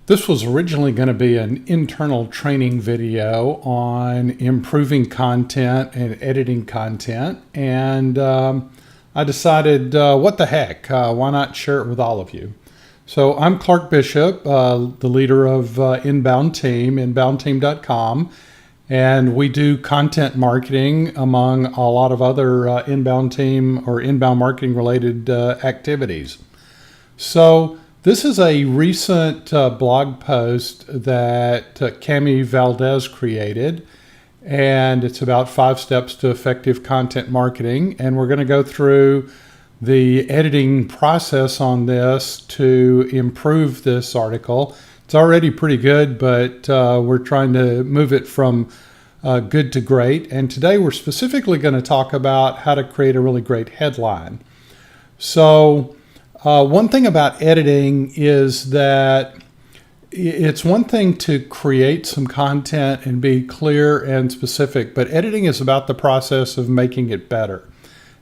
This was originally going to be an internal training video on improving content and editing content, and I decided, what the heck, why not share it with all of you? So I'm Clark Bishop, the leader of Inbound Team, inboundteam.com, and we do content marketing among a lot of other inbound team or inbound marketing related activities. So this is a recent blog post that Cami Valdez created, and it's about 5 steps to effective content marketing. And we're going to go through the editing process on this to improve this article. It's already pretty good, but we're trying to move it from good to great. And today we're specifically going to talk about how to create a really great headline. So one thing about editing is that it's one thing to create some content and be clear and specific, but editing is about the process of making it better.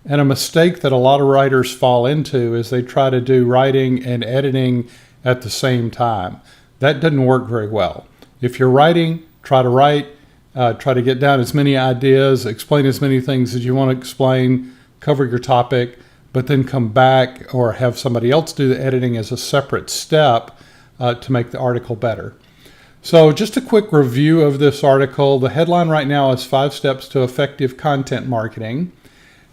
And a mistake that a lot of writers fall into is they try to do writing and editing at the same time. That doesn't work very well. If you're writing, try to write, try to get down as many ideas, explain as many things as you want to explain, cover your topic, but then come back or have somebody else do the editing as a separate step to make the article better. So just a quick review of this article. The headline right now is 5 Steps to Effective Content Marketing.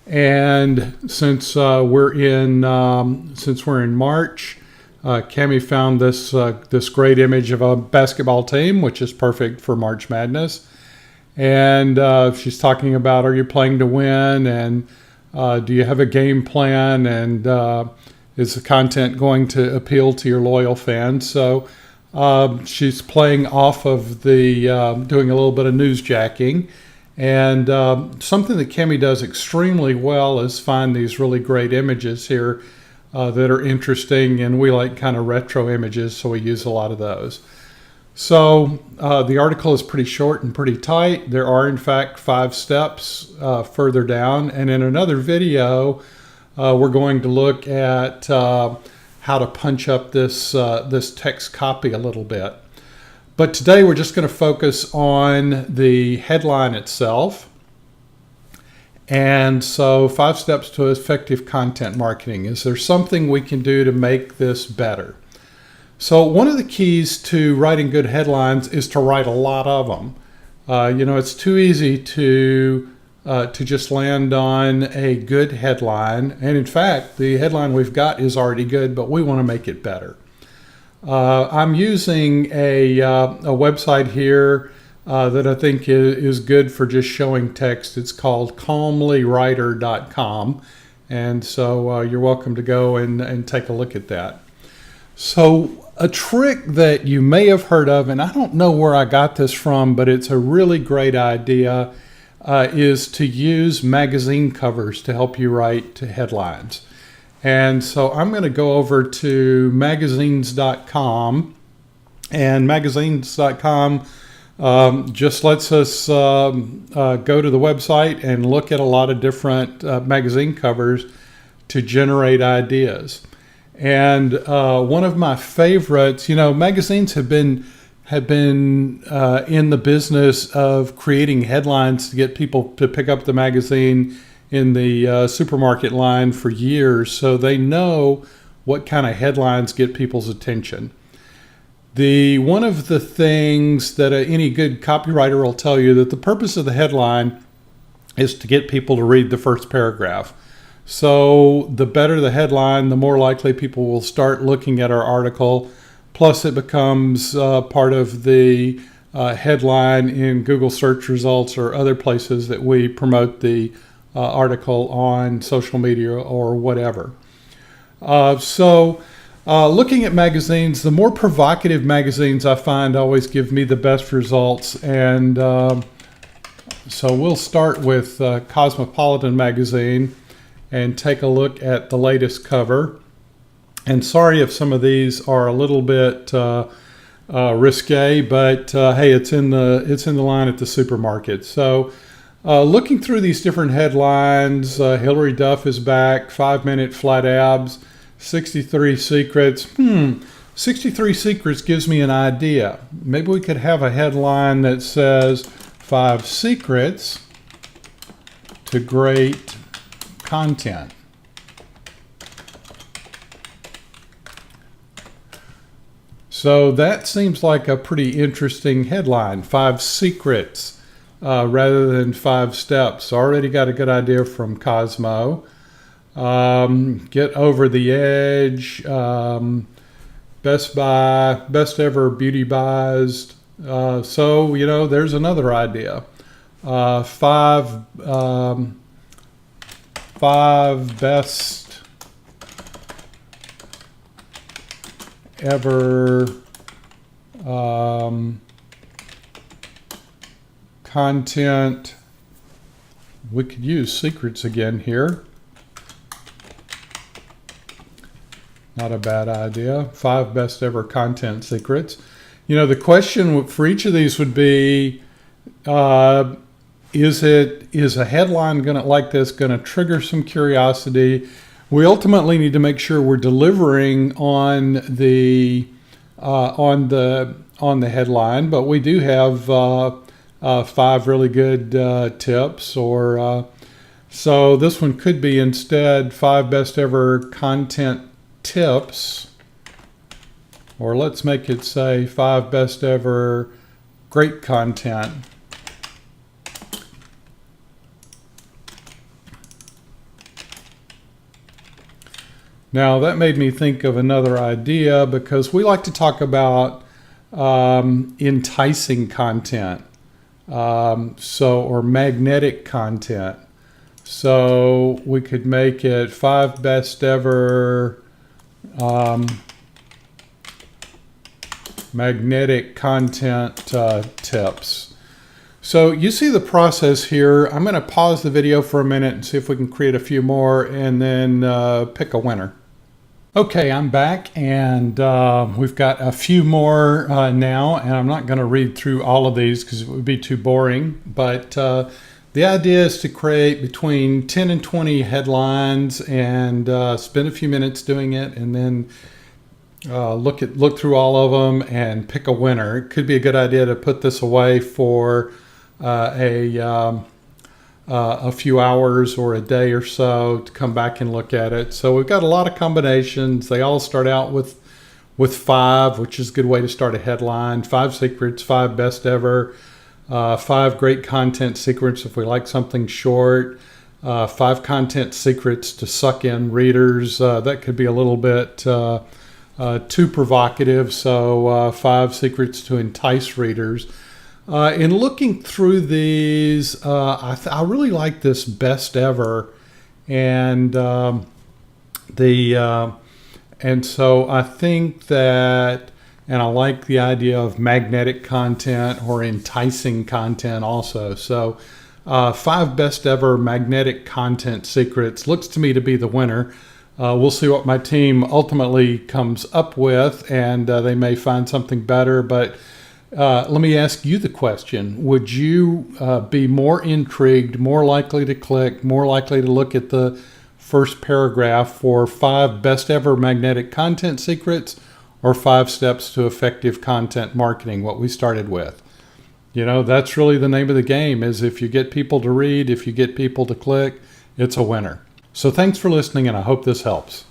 And since we're in March, Cami found this great image of a basketball team, which is perfect for March Madness. And she's talking about, are you playing to win? And do you have a game plan, and is the content going to appeal to your loyal fans? So she's playing off of the doing a little bit of newsjacking, and something that Cami does extremely well is find these really great images here that are interesting, and we like kind of retro images, so we use a lot of those. So the article is pretty short and pretty tight. There are, in fact, 5 steps further down. And in another video, we're going to look at how to punch up this text copy a little bit. But today we're just going to focus on the headline itself. And so 5 steps to effective content marketing. Is there something we can do to make this better? So one of the keys to writing good headlines is to write a lot of them. It's too easy to just land on a good headline. And in fact, the headline we've got is already good, but we want to make it better. I'm using a website here that I think is good for just showing text. It's called calmlywriter.com. And so you're welcome to go and take a look at that. So a trick that you may have heard of, and I don't know where I got this from, but it's a really great idea, is to use magazine covers to help you write headlines. And so I'm going to go over to magazines.com, and magazines.com just lets us go to the website and look at a lot of different magazine covers to generate ideas. And one of my favorites, magazines have been in the business of creating headlines to get people to pick up the magazine in the supermarket line for years, so they know what kind of headlines get people's attention. One of the things that any good copywriter will tell you, that the purpose of the headline is to get people to read the first paragraph. So the better the headline, the more likely people will start looking at our article. Plus it becomes part of the headline in Google search results or other places that we promote the article on social media or whatever. Looking at magazines, the more provocative magazines I find always give me the best results. And so we'll start with Cosmopolitan magazine and take a look at the latest cover. And sorry if some of these are a little bit risque, but hey, it's in the line at the supermarket. So looking through these different headlines, Hillary Duff is back, 5-minute flat abs, 63 secrets. 63 Secrets gives me an idea. Maybe we could have a headline that says 5 Secrets to Great Content. So that seems like a pretty interesting headline, 5 Secrets rather than 5 Steps. Already got a good idea from Cosmo. Get over the edge, Best Buy, best ever beauty buys. So, there's another idea. 5 best ever content. We could use secrets again here. Not a bad idea. 5 best ever content secrets. The question for each of these would be, is a headline like this going to trigger some curiosity? We ultimately need to make sure we're delivering on the headline, but we do have 5 really good tips. So this one could be instead 5 best ever content tips, or let's make it say 5 best ever great content. Now that made me think of another idea, because we like to talk about enticing content, or magnetic content. So we could make it 5 best ever magnetic content tips. So you see the process here. I'm going to pause the video for a minute and see if we can create a few more, and then pick a winner. Okay, I'm back, and we've got a few more now, and I'm not going to read through all of these because it would be too boring, but the idea is to create between 10 and 20 headlines and spend a few minutes doing it, and then look through all of them and pick a winner. It could be a good idea to put this away for a few hours or a day or so to come back and look at it. So we've got a lot of combinations. They all start out with 5, which is a good way to start a headline. 5 secrets, 5 best ever, 5 great content secrets if we like something short, 5 content secrets to suck in readers. That could be a little bit too provocative. So 5 secrets to entice readers. In looking through these, I really like this best ever, and so I think that, and I like the idea of magnetic content or enticing content also. So 5 best ever magnetic content secrets looks to me to be the winner. We'll see what my team ultimately comes up with, and they may find something better, but let me ask you the question. Would you be more intrigued, more likely to click, more likely to look at the first paragraph for 5 best ever magnetic content secrets, or 5 steps to effective content marketing, what we started with? That's really the name of the game, is if you get people to read, if you get people to click, it's a winner. So thanks for listening, and I hope this helps.